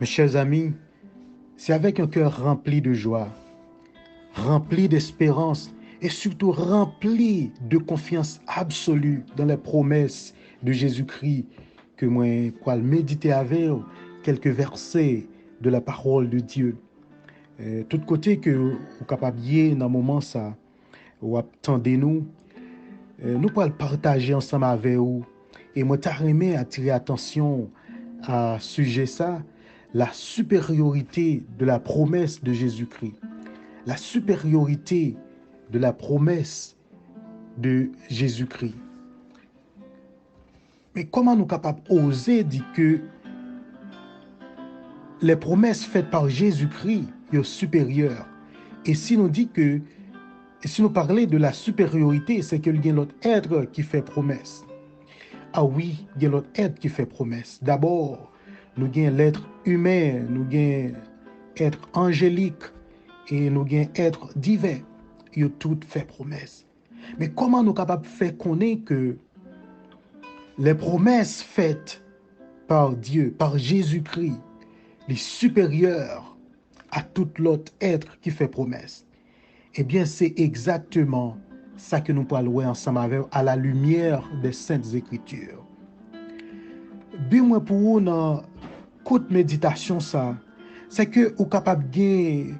Mes chers amis, c'est avec un cœur rempli de joie, rempli d'espérance et surtout rempli de confiance absolue dans les promesses de Jésus-Christ que moi pourrais méditer avec quelques versets de la parole de Dieu. Tout côté que vous capable dans le moment ça, ou attendez-nous, nous pourrons le partager ensemble avec vous. Et moi, t'as aimé attirer attention à ce sujet ça, la supériorité de la promesse de Jésus-Christ. La supériorité de la promesse de Jésus-Christ. Mais comment nous sommes capables d'oser dire que les promesses faites par Jésus-Christ sont supérieures? Et si nous dit que, si nous parlons de la supériorité, c'est qu'il y a l'autre être qui fait promesse. Ah oui, il y a l'autre être qui fait promesse. D'abord, nous avons l'être humain, nous avons l'être angélique et nous avons l'être divin. Ils ont tout fait promesse. Mais comment nous sommes capables de faire connaître que les promesses faites par Dieu, par Jésus-Christ, les supérieures à tout l'autre être qui fait promesse? Eh bien, c'est exactement ça que nous parlons ensemble avec à la lumière des Saintes Écritures. Bien, moi, pour vous, dans toute méditation, ça, c'est que vous êtes capable de gagner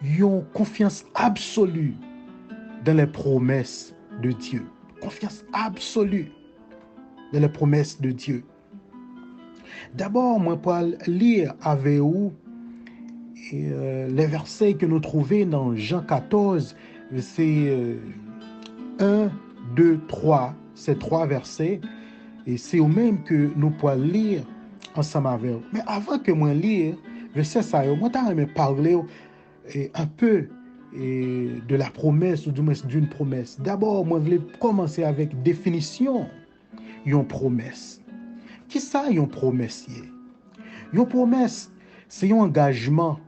une confiance absolue dans les promesses de Dieu. Confiance absolue dans les promesses de Dieu. D'abord, moi, pour lire avec vous les versets que nous trouvons dans Jean 14, versets 1, 2, 3, ces trois versets, et c'est au même que nous pouvons lire ensemble avec vous. Mais avant que moi lire, verset ça, moi, je parler un peu de la promesse ou d'une promesse. D'abord, moi, je voulais commencer avec définition d'une promesse. Qui ça, une promesse? Une promesse, c'est un engagement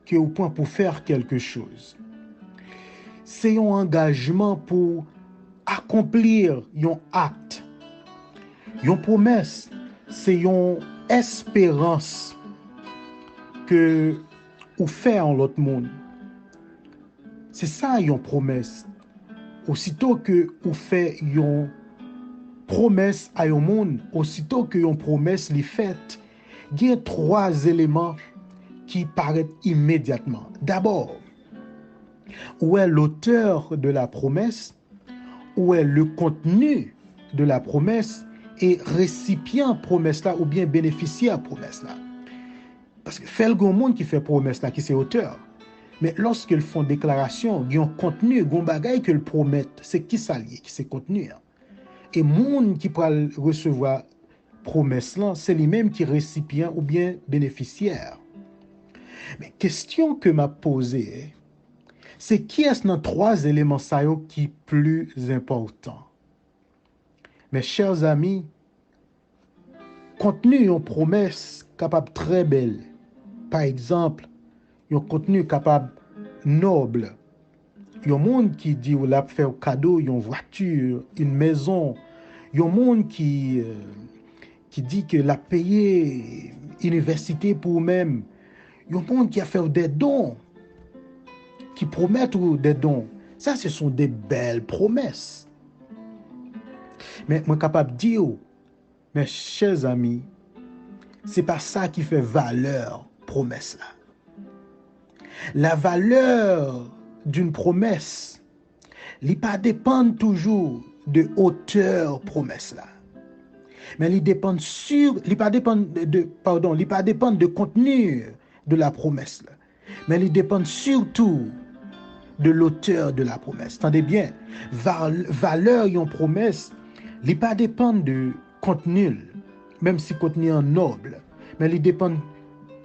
que vous pouvez pour faire quelque chose. C'est un engagement pour accomplir un acte. Une promesse, c'est une espérance que vous faites en l'autre monde. C'est ça une promesse. Aussitôt que vous faites une promesse à un monde, aussitôt que une promesse est faite, il y a trois éléments qui paraissent immédiatement. D'abord, où est l'auteur de la promesse, où est le contenu de la promesse et récipient promesse là ou bien bénéficiaire promesse là. Parce que fait le grand monde qui fait promesse là, qui c'est auteur. Mais lorsqu'ils font déclaration, il y a un contenu, il y a un bagage qu'ils promettent. C'est qui ça lié, qui c'est contenu. Et monde qui peut recevoir promesse là, c'est lui-même qui est récipient ou bien bénéficiaire. Mais question que m'a posée, c'est qui est-ce dans trois éléments ça qui est plus important? Mes chers amis, contenu une promesse capable très belle. Par exemple, un contenu capable noble. Il y a un monde qui dit ou l'a fait un cadeau, une voiture, une maison. Il y a un monde qui dit que l'a payé université pour même. Il y a un monde qui a fait des dons, qui promettent des dons. Ça, ce sont des belles promesses. Mais moi, capable de dire, mes chers amis, c'est pas ça qui fait valeur promesse là. La valeur d'une promesse, il pas dépend toujours de hauteur promesse là. Mais il dépend il pas dépend de contenu de la promesse là. Mais il dépend surtout de l'auteur de la promesse. Attendez bien, valeur d'une promesse, il pas dépend de contenu, même si contenu est noble, mais il dépend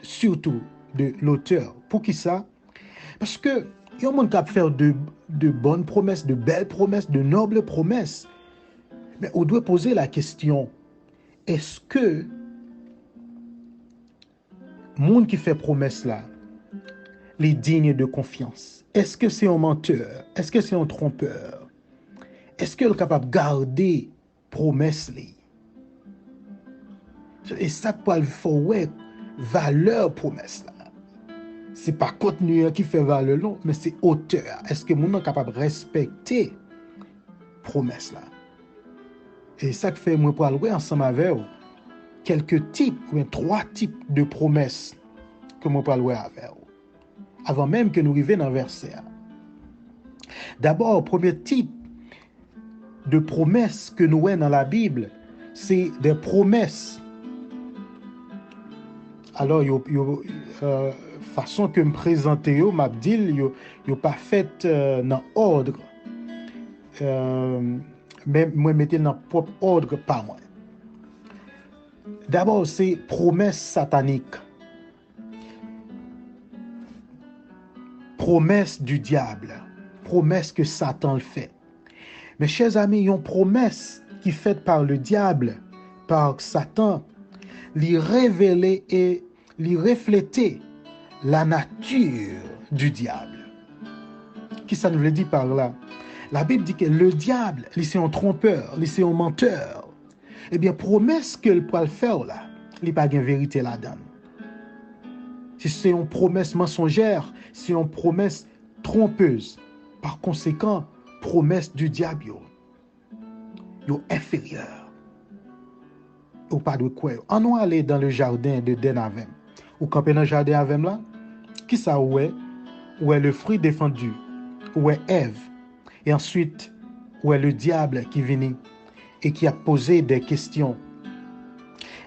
surtout de l'auteur. Pour qui ça? Parce que il y a un monde qui a faire de bonnes promesses, de belles promesses, de nobles promesses. Mais on doit poser la question, est-ce que le monde qui fait promesse là, est digne de confiance? Est-ce que c'est un menteur? Est-ce que c'est un trompeur? Est-ce qu'il est capable de garder promesse là? Et ça pour le faire ouais, valeur promesse là. C'est pas contenu qui fait valeur non, mais c'est auteur. Est-ce que mon est capable de respecter promesse là? Et ça que fait moi pour aller ensemble avec vous, quelques types ou bien 3 types de promesses que moi pour aller avec vous. Avant même que nous arrivions dans le verset. D'abord, premier type de promesses que nous voyons dans la Bible, c'est des promesses. Alors, façon que me présenter, m'a dit, yo pas fait dans ordre. Mais moi mettez dans propre ordre pas moi. D'abord, c'est promesses sataniques. Promesse du diable. Promesse que Satan le fait. Mes chers amis, une promesse qui est faite par le diable, par Satan, lui révéler et lui refléter la nature du diable. Qu'est-ce que ça veut dire par là? La Bible dit que le diable, c'est un trompeur, c'est un menteur. Eh bien, promesse que le peut faire là, il n'y a pas de vérité là-dedans. Si c'est une promesse mensongère, c'est une promesse trompeuse. Par conséquent, promesse du diable, yo inférieur. Ou pas de quoi. On va aller dans le jardin de Den Avem. Ou camper dans le jardin Avem là, qui ça où est le fruit défendu, où est Ève. Et ensuite, où est le diable qui vient et qui a posé des questions.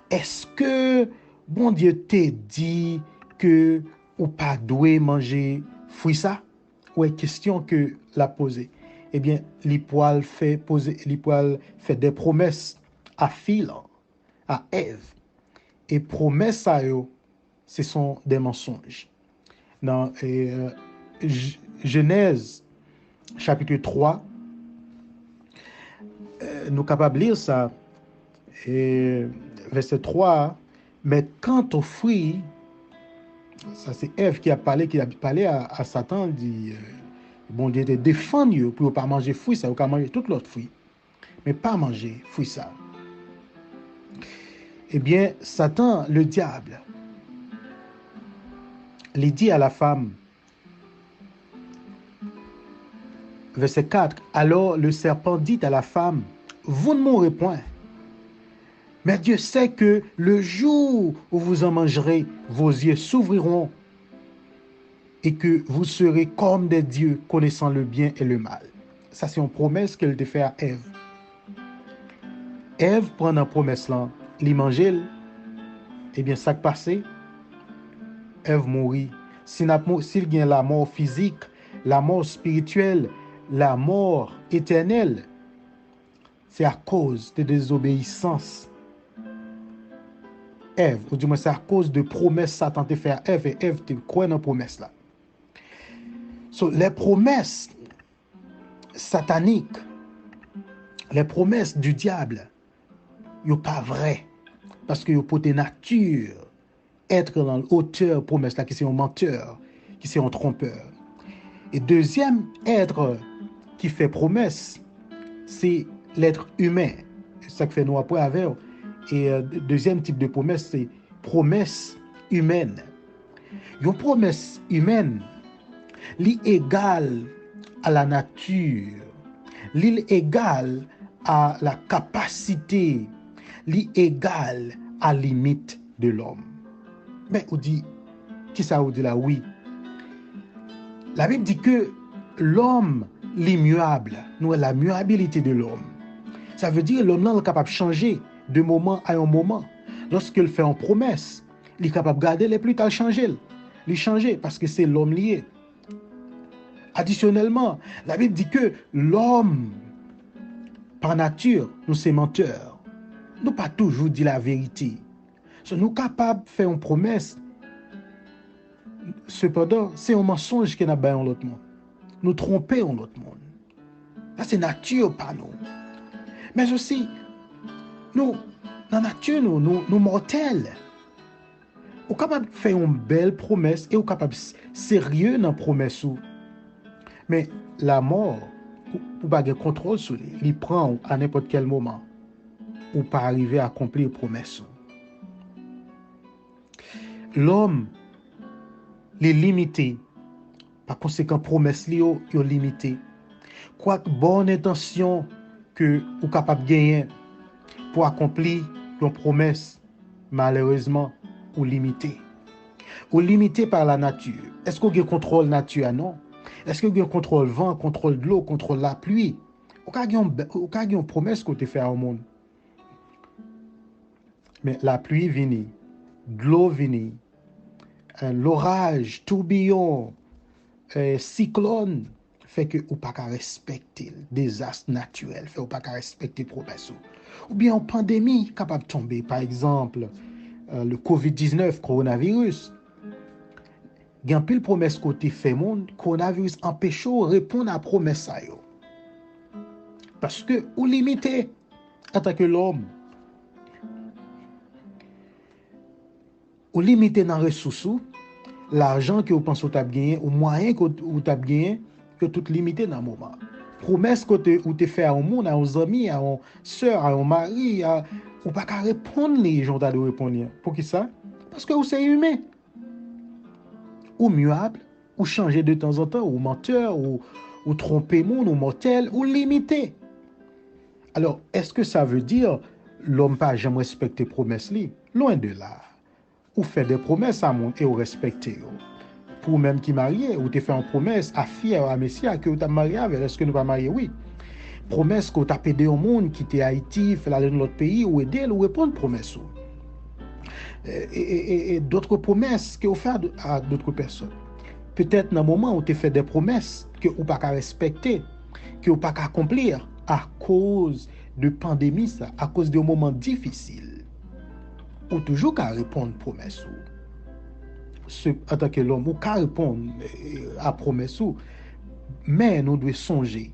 Est-ce que bon Dieu t'a dit que ou pas doué manger fruit ça? Ou est question que l'a posée? Eh bien, l'Ipoil fait des promesses à Phil, à Ève. Et promesses à eux, ce sont des mensonges. Dans Genèse, chapitre 3, nous sommes capables de lire ça. Et verset 3, mais quant au fruit, ça c'est Ève qui a parlé à Satan, dit, bon Dieu te défendre pour ne pas manger fruit, ça, ou pas manger tout l'autre fruit, mais pas manger fruit ça. Eh bien, Satan, le diable, il dit à la femme, verset 4, alors le serpent dit à la femme, vous ne mourrez point. Mais Dieu sait que le jour où vous en mangerez, vos yeux s'ouvriront et que vous serez comme des dieux connaissant le bien et le mal. Ça, c'est une promesse qu'elle te fait à Ève. Ève prend une promesse là, l'évangile, eh bien, ça qui passé, Ève mourit. S'il y a la mort physique, la mort spirituelle, la mort éternelle, c'est à cause de désobéissance. Ève, ou du moins c'est à cause de promesses Satan te fait à Ève, et Ève te croit dans la promesse là. So, les promesses sataniques, les promesses du diable, ils ne sont pas vraies. Parce que pour tes nature, être dans l'auteur promesse là, qui c'est un menteur, qui c'est un trompeur. Et deuxième être qui fait promesse, c'est l'être humain. C'est ça que fait nous après avec. Et deuxième type de promesse, c'est promesse humaine. Une promesse humaine, l'est égale à la nature, l'est égale à la capacité, l'est égale à la limite de l'homme. Mais on dit, qui ça vous dit là? Oui. La Bible dit que l'homme l'immuable, nous la muabilité de l'homme. Ça veut dire que l'homme est capable de changer de moment à un moment. Lorsqu'il fait une promesse, il est capable de garder les plus tard changer. Il changer parce que c'est l'homme lié. Additionnellement, la Bible dit que l'homme, par nature, nous sommes menteurs. Nous pas toujours dit la vérité. Nous sommes capables de faire une promesse. Cependant, c'est un mensonge qui n'a pas en l'autre monde. Nous tromper en l'autre monde. Ça, c'est nature par nous. Mais aussi, nous, dans la nature, nous mortels. Nous sommes capables de faire une belle promesse et nous sommes capables de sérieux dans la promesse. Mais la mort, pour pas de contrôle sur lui, il prend à n'importe quel moment ou pas arriver à accomplir la promesse. L'homme, les limité. Par conséquent, promesse li yo limité. Quoique bonne intention que ou capable de gagner pour accomplir une promesse, malheureusement, ou limité. Ou limité par la nature. Est-ce qu'on a contrôle nature? Non. Est-ce qu'on a contrôle vent, contrôle de l'eau, contrôle la pluie? Ou a une promesse qu'on te fait au monde. Mais la pluie vient, de l'eau vient, l'orage, tourbillon, cyclone, fait que ou pas qu'à respecter le désastre naturel, fait ou pas qu'à respecter promesse. Ou bien en pandémie capable de tomber, par exemple, le COVID-19, coronavirus. Il y a un pile promesse côté fait monde, coronavirus empêche de répondre à promesse ça yo. Parce que ou limité en tant que l'homme. Ou limité dans les ressources, l'argent que vous pensez que vous avez gagné, ou moyen que vous avez gagné, que tout limité dans le moment. Promesse que vous avez fait à un monde, à un ami, à une soeur, à un mari, ou pas qu'à répondre les gens doivent répondre. Pour qui ça? Parce que vous êtes humain. Ou muable, ou changer de temps en temps, ou menteur, ou tromper monde, ou mortel, ou limité. Alors, est-ce que ça veut dire l'homme pas jamais respecter promesse li? Loin de là. Ou fait des promesses à monde et ou respecter. Pour même qui marié, ou te fait une promesse à fier à Messia que vous avez marié avec, est-ce que nous pas marié? Oui. Promesse que vous avez aidé au monde, quitter Haïti, faire aller dans l'autre pays, ou aider, ou répondre promesse. Et d'autres promesses que vous faites à d'autres personnes. Peut-être dans un moment où tu fait des promesses que vous pas qu'à respecter, que vous pas qu'à accomplir à cause de pandémie, ça, à cause de moments difficiles. Ou toujours qu'à répondre promesse. En tant que l'homme, ou qu'à répondre à promesse. Mais nous devons songer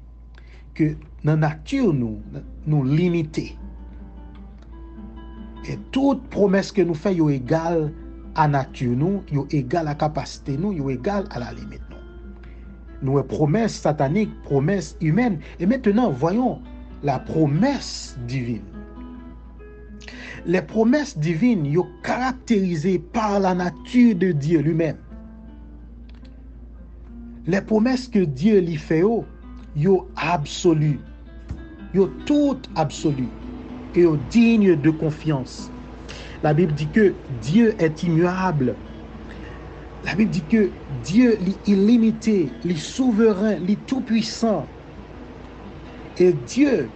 que dans la nature, nous limitons. Et toute promesse que nous faisons est égale à la nature, nous, est égale à la capacité, nous, est égale à la limite. Nous avons promesse satanique, promesse humaine. Et maintenant, voyons la promesse divine. Les promesses divines sont caractérisées par la nature de Dieu lui-même. Les promesses que Dieu lui fait, sont absolues. Sont toutes absolues. Et sont dignes de confiance. La Bible dit que Dieu est immuable. La Bible dit que Dieu est illimité, est souverain, est tout-puissant. Et Dieu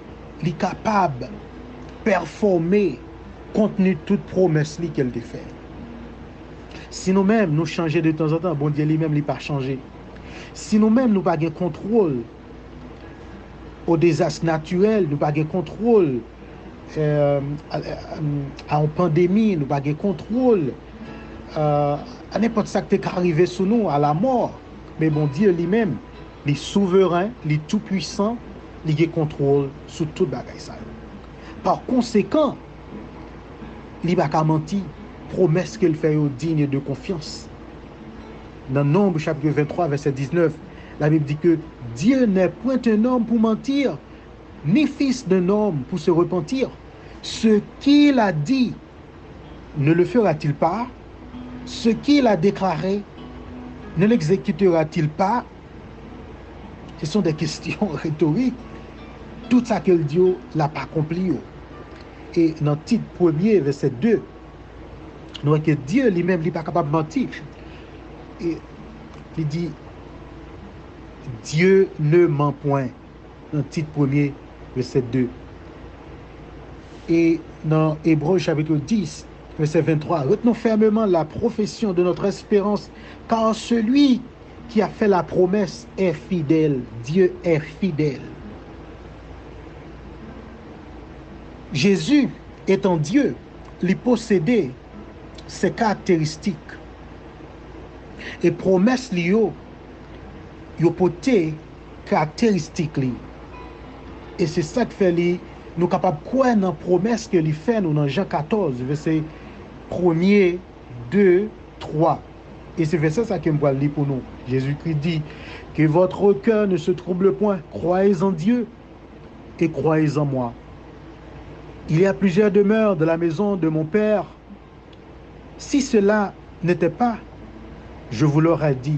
est capable de performer compte tenu de toute promesse qu'elle a fait. Si nous-mêmes nous changeons de temps en temps, bon Dieu lui-même n'a pas changé. Si nous-mêmes nous n'avons pas de contrôle au désastre naturel, nous n'avons pas de contrôle à une pandémie, nous n'avons pas de contrôle à n'importe ce qui est arrivé sur nous, à la mort. Mais bon Dieu lui-même, il est souverain, il est tout-puissant, il a contrôle sur tout bagaille. Par conséquent, il n'a pas menti, promesse qu'il fait aux dignes de confiance. Dans Nombre chapitre 23, verset 19, la Bible dit que Dieu n'est point un homme pour mentir, ni fils d'un homme pour se repentir. Ce qu'il a dit, ne le fera-t-il pas? Ce qu'il a déclaré, ne l'exécutera-t-il pas? Ce sont des questions rhétoriques. Tout ça qu'il dit, l'a pas accompli. Et dans le titre premier, verset 2, nous voyons que Dieu lui-même n'est pas capable de mentir. Et il dit, Dieu ne ment point. Dans le titre premier, verset 2. Et dans Hébreux chapitre 10, verset 23, retenons fermement la profession de notre espérance, car celui qui a fait la promesse est fidèle. Dieu est fidèle. Jésus étant Dieu, il possédait ses caractéristiques. Et promesse li yo porté caractéristiques li. Et c'est ça qui fait li nous capables quoi dans promesse que li fait nous dans Jean 14 verset 1er 2 3. Et c'est verset ça que me va lire pour nous. Jésus-Christ dit que votre cœur ne se trouble point, croyez en Dieu et croyez en moi. Il y a plusieurs demeures de la maison de mon Père. Si cela n'était pas, je vous l'aurais dit,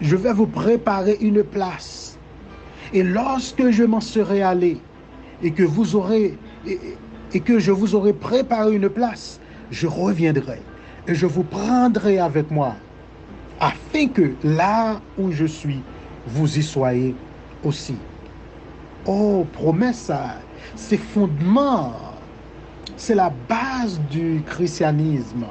je vais vous préparer une place. Et lorsque je m'en serai allé et que vous aurez et que je vous aurai préparé une place, je reviendrai et je vous prendrai avec moi, afin que là où je suis, vous y soyez aussi. Oh, promesse, c'est fondement, c'est la base du christianisme.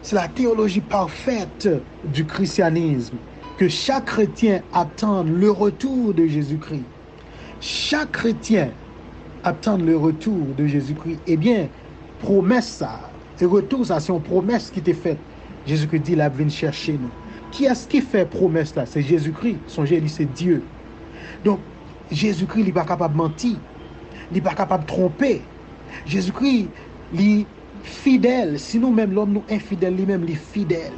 C'est la théologie parfaite du christianisme, que chaque chrétien attend le retour de Jésus-Christ. Chaque chrétien attend le retour de Jésus-Christ. Eh bien, promesse ça, et retour ça, c'est une promesse qui t'est faite. Jésus-Christ dit, là, viens chercher nous. Qui est-ce qui fait promesse là? C'est Jésus-Christ. Songez, il dit, c'est Dieu. Donc, Jésus-Christ, il n'est pas capable de mentir. Il n'est pas capable de tromper. Jésus-Christ, il est fidèle. Si nous-mêmes, l'homme, nous infidèle, lui-même, il est fidèle.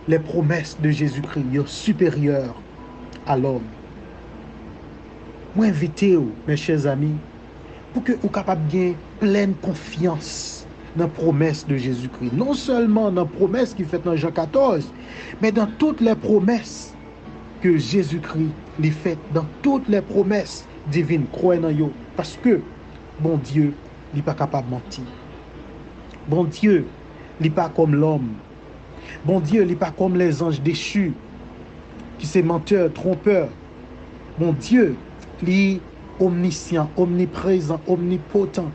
Les promesses de Jésus-Christ sont supérieures à l'homme. Moi, invitez-vous, mes chers amis, pour que vous soyez capables de gagner pleine confiance dans la promesse de Jésus-Christ. Non seulement dans la promesse qu'il fait dans Jean 14, mais dans toutes les promesses que Jésus-Christ les fait, dans toutes les promesses divines. Croyez dans eux. Parce que, bon Dieu, il n'est pas capable de mentir. Bon Dieu, il n'est pas comme l'homme. Bon Dieu, il n'est pas comme les anges déchus, qui sont menteurs, trompeurs. Mon Dieu, il est omniscient, omniprésent, omnipotent.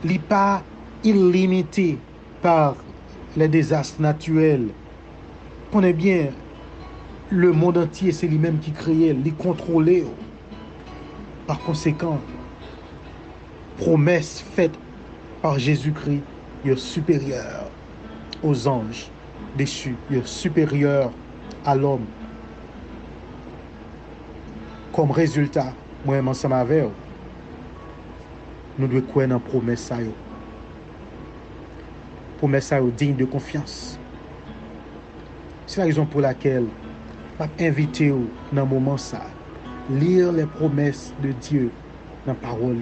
Il n'est pas illimité par les désastres naturels. Connaissez bien, le monde entier, c'est lui-même qui crée, il contrôle. Par conséquent, promesse faite par Jésus-Christ est supérieure aux anges déchus, est supérieure à l'homme. Comme résultat, moi-même ensemble avec vous, nous devons croire dans la promesse. Promesse digne de confiance. C'est la raison pour laquelle je invite vous dans le moment ça, lire les promesses de Dieu dans la parole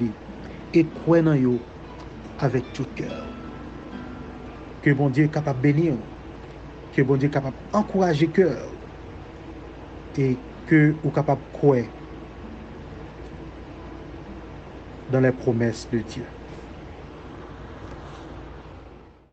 et croire dans eux avec tout cœur. Que bon Dieu est capable de bénir, que bon Dieu est capable d'encourager cœur et que vous êtes capable de croire dans les promesses de Dieu.